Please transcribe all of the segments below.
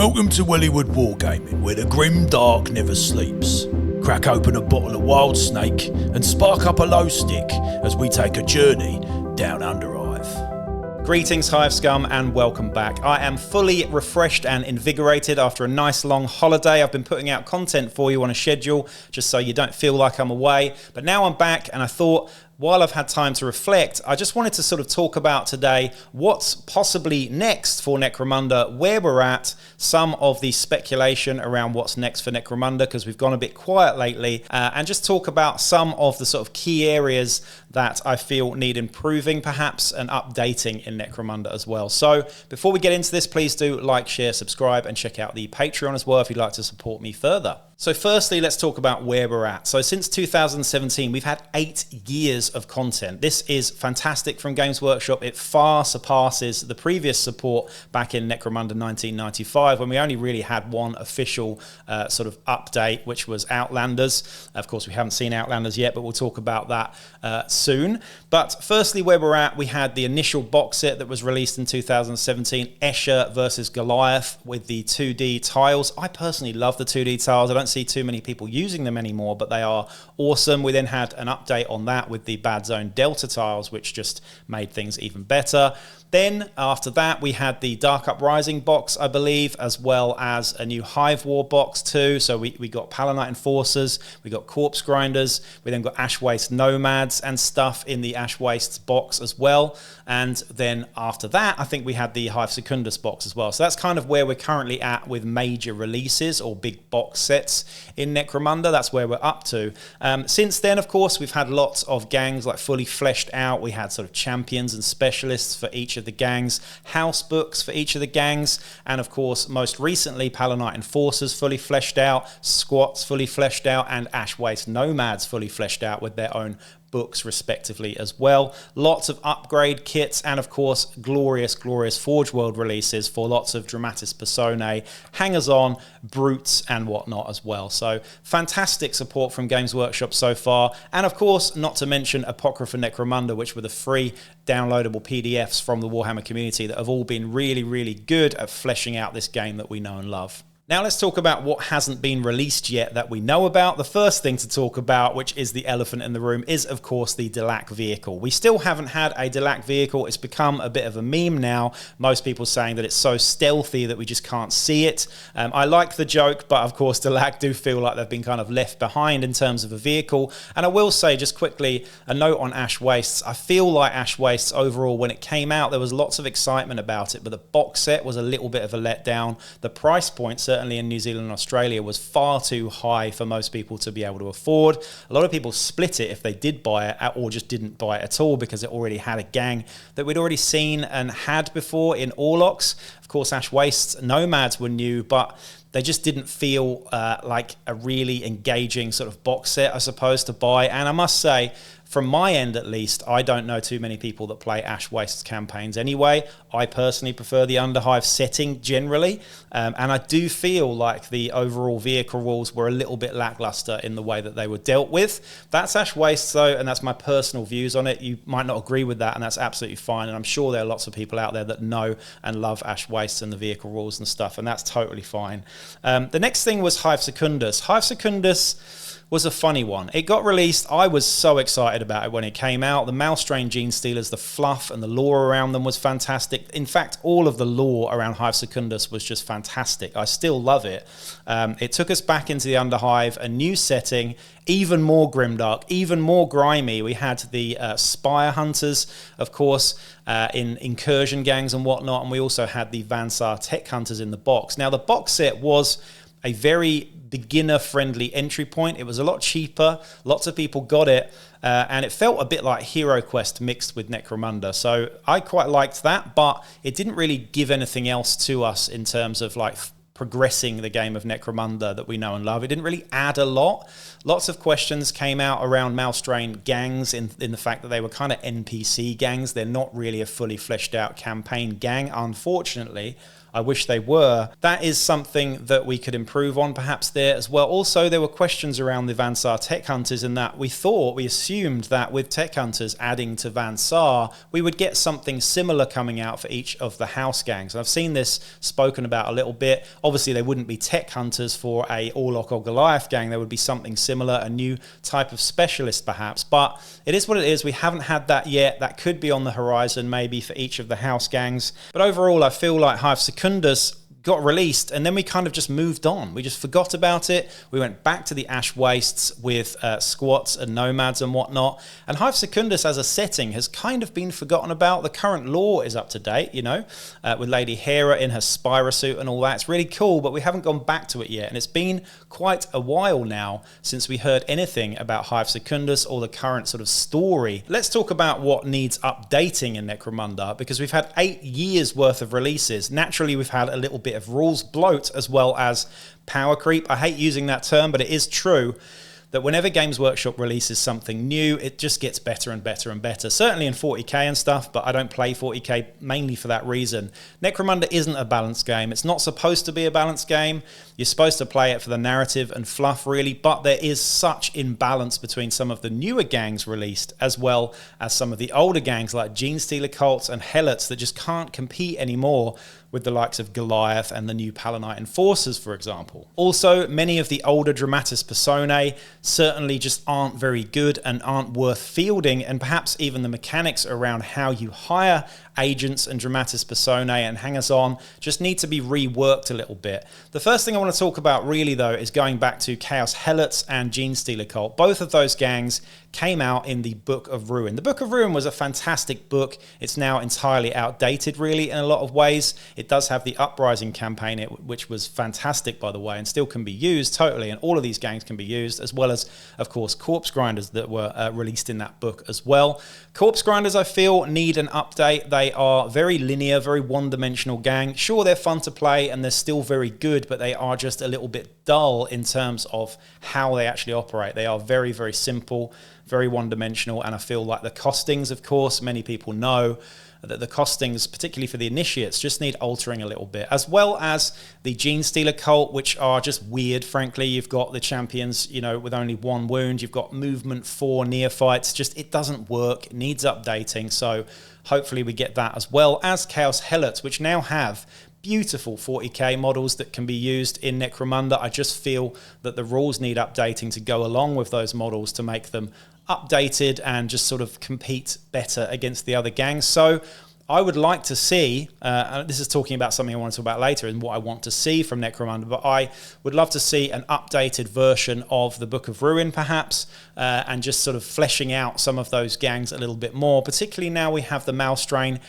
Welcome to Wellywood Wargaming, where the grim dark never sleeps. Crack open a bottle of wild snake and spark up a low stick as we take a journey down Underhive. Greetings Hive Scum and welcome back. I am fully refreshed and invigorated after a nice long holiday. I've been putting out content for you on a schedule just so you don't feel like I'm away. But now I'm back and I thought, while I've had time to reflect, I just wanted to sort of talk about today what's possibly next for Necromunda, where we're at, some of the speculation around what's next for Necromunda, because we've gone a bit quiet lately, and just talk about some of the sort of key areas that I feel need improving perhaps and updating in Necromunda as well. So before we get into this, please do like, share, subscribe, and check out the Patreon as well if you'd like to support me further. So firstly, let's talk about where we're at. So since 2017, we've had 8 years of content. This is fantastic from Games Workshop. It far surpasses the previous support back in Necromunda 1995 when we only really had one official sort of update, which was Outlanders. Of course, we haven't seen Outlanders yet, but we'll talk about that soon. But firstly, where we're at, we had the initial box set that was released in 2017, Escher versus Goliath with the 2D tiles. I personally love the 2D tiles. I don't see too many people using them anymore, but they are awesome. We then had an update on that with the Bad Zone Delta tiles, which just made things even better. Then after that, we had the Dark Uprising box, I believe, as well as a new Hive War box too. So we got Palanite Enforcers, we got Corpse Grinders, we then got Ash Waste Nomads and stuff in the Ash Wastes box as well. And then after that, I think we had the Hive Secundus box as well. So that's kind of where we're currently at with major releases or big box sets in Necromunda. That's where we're up to. Since then, of course, we've had lots of gangs like fully fleshed out. We had sort of champions and specialists for each of the gangs, house books for each of the gangs, and of course, most recently, Palanite Enforcers fully fleshed out, Squats fully fleshed out, and Ash Waste Nomads fully fleshed out with their own books respectively as well. Lots of upgrade kits and of course glorious Forge World releases for lots of Dramatis Personae, hangers on, brutes and whatnot as well. So fantastic support from Games Workshop so far, and of course not to mention Apocrypha Necromunda, which were the free downloadable PDFs from the Warhammer community that have all been really good at fleshing out this game that we know and love. Now let's talk about what hasn't been released yet that we know about. The first thing to talk about, which is the elephant in the room, is of course the Delac vehicle. We still haven't had a Delac vehicle. It's become a bit of a meme now. Most people saying that it's so stealthy that we just can't see it. I like the joke, but of course Delac do feel like they've been kind of left behind in terms of a vehicle. And I will say just quickly, a note on Ash Wastes. I feel like Ash Wastes overall, when it came out, there was lots of excitement about it, but the box set was a little bit of a letdown. The price point, certainly in New Zealand and Australia, was far too high for most people to be able to afford. A lot of people split it if they did buy it or just didn't buy it at all because it already had a gang that we'd already seen and had before in Orlocks. Of course, Ash Wastes Nomads were new, but they just didn't feel like a really engaging sort of box set, I suppose, to buy. And I must say, from my end at least, I don't know too many people that play Ash Wastes campaigns anyway. I personally prefer the Underhive setting generally, and I do feel like the overall vehicle rules were a little bit lackluster in the way that they were dealt with. That's Ash Wastes though, and that's my personal views on it. You might not agree with that, and that's absolutely fine, and I'm sure there are lots of people out there that know and love Ash Wastes and the vehicle rules and stuff, and that's totally fine. The next thing was Hive Secundus. Hive Secundus was a funny one. It got released. I was so excited about it when it came out. The Malstrain Gene Stealers, the fluff and the lore around them was fantastic. In fact, all of the lore around Hive Secundus was just fantastic. I still love it. It took us back into the Underhive, a new setting, even more grimdark, even more grimy. We had the Spire Hunters, of course, in incursion gangs and whatnot, and we also had the Vansar Tech Hunters in the box. Now, the box set was a very beginner-friendly entry point. It was a lot cheaper. Lots of people got it, and it felt a bit like Hero Quest mixed with Necromunda. So I quite liked that, but it didn't really give anything else to us in terms of like progressing the game of Necromunda that we know and love. It didn't really add a lot. Lots of questions came out around Malstrain gangs in the fact that they were kind of NPC gangs. They're not really a fully fleshed out campaign gang, unfortunately. I wish they were. That is something that we could improve on perhaps there as well. Also, there were questions around the Vansar Tech Hunters in that we assumed that with Tech Hunters adding to Vansar, we would get something similar coming out for each of the house gangs. And I've seen this spoken about a little bit. Obviously, they wouldn't be Tech Hunters for a Orlok or Goliath gang. There would be something similar, a new type of specialist perhaps. But it is what it is. We haven't had that yet. That could be on the horizon maybe for each of the house gangs. But overall, I feel like Hive Secundus got released and then we kind of just moved on. We just forgot about it. We went back to the Ash Wastes with squats and nomads and whatnot. And Hive Secundus as a setting has kind of been forgotten about. The current lore is up to date, you know, with Lady Hera in her Spira suit and all that. It's really cool, but we haven't gone back to it yet. And it's been quite a while now since we heard anything about Hive Secundus or the current sort of story. Let's talk about what needs updating in Necromunda, because we've had 8 years worth of releases. Naturally, we've had a little bit of rules bloat as well as power creep. I hate using that term, but it is true that whenever Games Workshop releases something new, it just gets better and better and better. Certainly in 40k and stuff, but I don't play 40k mainly for that reason. Necromunda isn't a balanced game. It's not supposed to be a balanced game. You're supposed to play it for the narrative and fluff, really, but there is such imbalance between some of the newer gangs released as well as some of the older gangs like Genestealer cults and Helots that just can't compete anymore with the likes of Goliath and the new Palanite Enforcers, for example. Also, many of the older Dramatis Personae certainly just aren't very good and aren't worth fielding, and perhaps even the mechanics around how you hire agents and Dramatis Personae and hangers-on just need to be reworked a little bit. The first thing I want to talk about really, though, is going back to Chaos Helots and Genestealer Cult. Both of those gangs came out in the Book of Ruin. The Book of Ruin was a fantastic book. It's now entirely outdated, really, in a lot of ways. It does have the Uprising campaign, which was fantastic, by the way, and still can be used totally, and all of these gangs can be used, as well as, of course, Corpse Grinders that were released in that book as well. Corpse Grinders, I feel, need an update. They are very linear, very one-dimensional gang. Sure, they're fun to play, and they're still very good, but they are just a little bit dull in terms of how they actually operate. They are very, very simple, very one-dimensional, and I feel like the costings, of course, many people know that the costings, particularly for the initiates, just need altering a little bit, as well as the Genestealer cult, which are just weird, frankly. You've got the champions, you know, with only 1 wound. You've got movement 4 neophytes. Just, it doesn't work. It needs updating. So hopefully we get that, as well as Chaos Helots, which now have beautiful 40k models that can be used in Necromunda. I just feel that the rules need updating to go along with those models to make them updated and just sort of compete better against the other gangs. So I would like to see, this is talking about something I want to talk about later and what I want to see from Necromunda, but I would love to see an updated version of the Book of Ruin perhaps, and just sort of fleshing out some of those gangs a little bit more, particularly now we have the Malstrain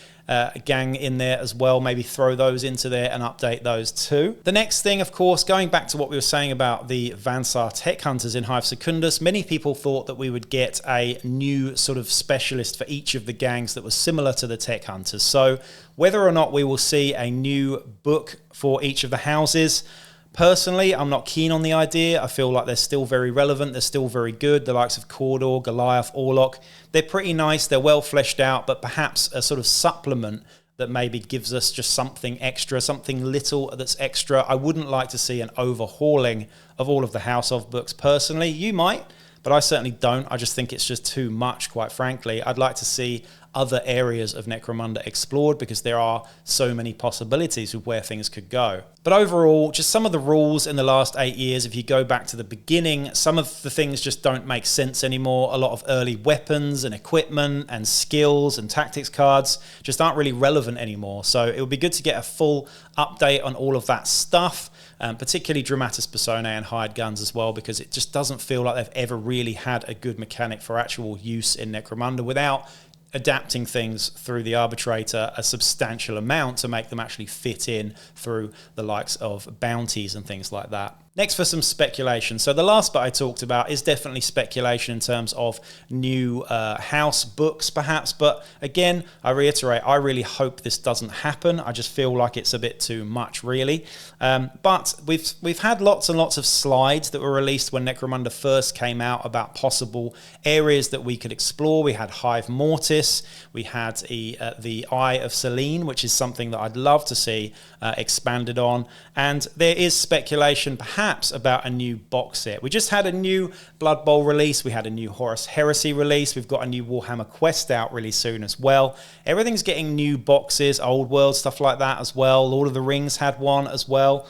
gang in there as well. Maybe throw those into there and update those too. The next thing, of course, going back to what we were saying about the Vansar Tech Hunters in Hive Secundus, many people thought that we would get a new sort of specialist for each of the gangs that was similar to the Tech Hunters. So whether or not we will see a new book for each of the houses, personally, I'm not keen on the idea. I feel like they're still very relevant. They're still very good. The likes of Cawdor, Goliath, Orlok, they're pretty nice. They're well fleshed out, but perhaps a sort of supplement that maybe gives us just something extra, something little that's extra. I wouldn't like to see an overhauling of all of the House of books personally. You might, but I certainly don't. I just think it's just too much, quite frankly. I'd like to see other areas of Necromunda explored because there are so many possibilities of where things could go. But overall, just some of the rules in the last 8 years, if you go back to the beginning, some of the things just don't make sense anymore. A lot of early weapons and equipment and skills and tactics cards just aren't really relevant anymore. So it would be good to get a full update on all of that stuff, particularly Dramatis Personae and hired guns as well, because it just doesn't feel like they've ever really had a good mechanic for actual use in Necromunda without adapting things through the arbitrator a substantial amount to make them actually fit in through the likes of bounties and things like that. Next for some speculation. So the last bit I talked about is definitely speculation in terms of new house books perhaps. But again, I reiterate, I really hope this doesn't happen. I just feel like it's a bit too much really. But we've had lots and lots of slides that were released when Necromunda first came out about possible areas that we could explore. We had Hive Mortis, we had the Eye of Selene, which is something that I'd love to see expanded on. And there is speculation perhaps about a new box set. We just had a new Blood Bowl release, we had a new Horus Heresy release, we've got a new Warhammer Quest out really soon as well. Everything's getting new boxes, old world stuff like that as well. Lord of the Rings had one as well.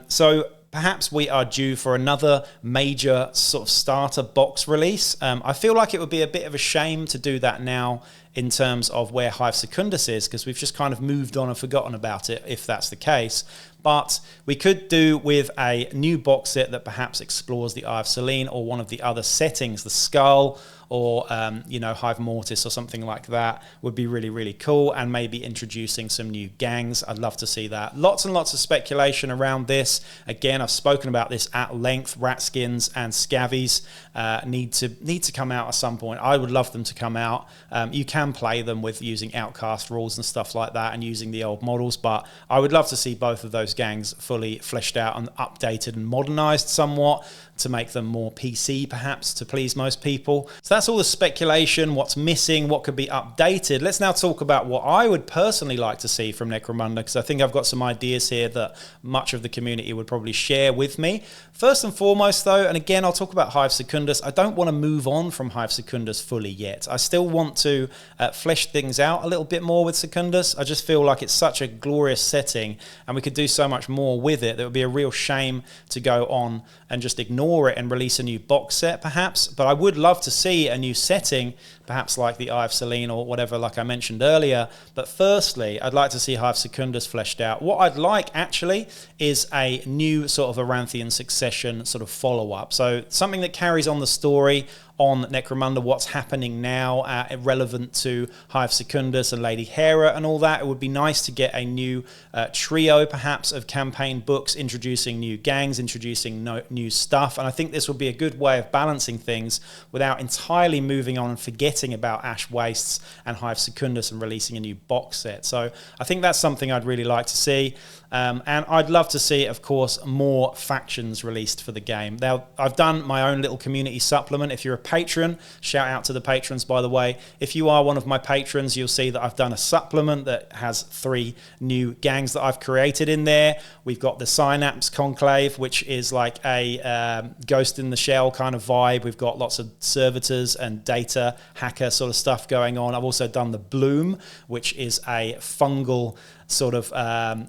So perhaps we are due for another major sort of starter box release. I feel like it would be a bit of a shame to do that now in terms of where Hive Secundus is, because we've just kind of moved on and forgotten about it, if that's the case. But we could do with a new box set that perhaps explores the Eye of Selene or one of the other settings, the Skull, or you know, Hive Mortis or something like that would be really, really cool, and maybe introducing some new gangs. I'd love to see that. Lots and lots of speculation around this. Again, I've spoken about this at length. Ratskins and Scavies need to come out at some point. I would love them to come out. You can play them with using outcast rules and stuff like that and using the old models, but I would love to see both of those gangs fully fleshed out and updated and modernized somewhat to make them more PC perhaps, to please most people. So that's all the speculation, what's missing, what could be updated. Let's now talk about what I would personally like to see from Necromunda, because I think I've got some ideas here that much of the community would probably share with me. First and foremost though, and again I'll talk about Hive Secundus, I don't want to move on from Hive Secundus fully yet. I still want to flesh things out a little bit more with Secundus. I just feel like it's such a glorious setting and we could do so much more with it. That would be a real shame to go on and just ignore it and release a new box set perhaps. But I would love to see a new setting, perhaps like the Eye of Selene or whatever, like I mentioned earlier. But firstly, I'd like to see Hive Secundus fleshed out. What I'd like actually is a new sort of Aranthian succession sort of follow-up. So something that carries on the story on Necromunda, what's happening now, relevant to Hive Secundus and Lady Hera and all that. It would be nice to get a new trio perhaps of campaign books introducing new gangs, introducing new stuff, and I think this would be a good way of balancing things without entirely moving on and forgetting about Ash Wastes and Hive Secundus and releasing a new box set. So I think that's something I'd really like to see. And I'd love to see, of course, more factions released for the game. Now, I've done my own little community supplement. If you're a patron, shout out to the patrons, by the way. If you are one of my patrons, you'll see that I've done a supplement that has 3 new gangs that I've created in there. We've got the Synapse Conclave, which is like a Ghost in the Shell kind of vibe. We've got lots of servitors and data hacker sort of stuff going on. I've also done the Bloom, which is a fungal sort of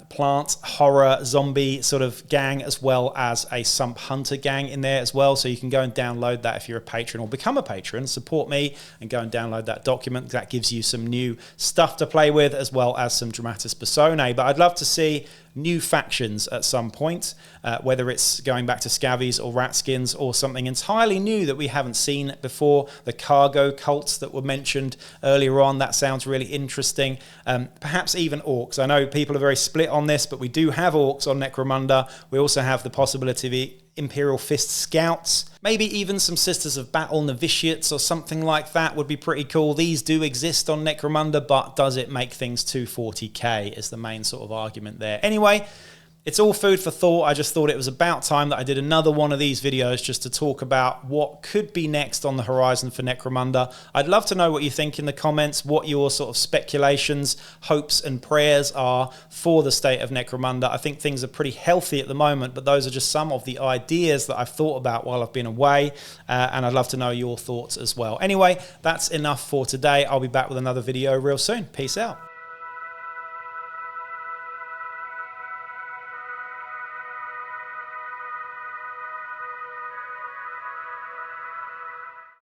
plant horror zombie sort of gang, as well as a Sump Hunter gang in there as well. So you can go and download that if you're a patron, or become a patron, support me and go and download that document. That gives you some new stuff to play with, as well as some Dramatis Personae. But I'd love to see new factions at some point, whether it's going back to Scavies or Ratskins or something entirely new that we haven't seen before. The cargo cults that were mentioned earlier on, that sounds really interesting. Perhaps even orcs. I know people are very split on this, but we do have orcs on Necromunda. We also have the possibility of Imperial Fist Scouts, maybe even some Sisters of Battle Novitiates or something like that would be pretty cool. These do exist on Necromunda, but does it make things 240k is the main sort of argument there. Anyway, it's all food for thought. I just thought it was about time that I did another one of these videos just to talk about what could be next on the horizon for Necromunda. I'd love to know what you think in the comments, what your sort of speculations, hopes and prayers are for the state of Necromunda. I think things are pretty healthy at the moment, but those are just some of the ideas that I've thought about while I've been away, and I'd love to know your thoughts as well. Anyway, that's enough for today. I'll be back with another video real soon. Peace out.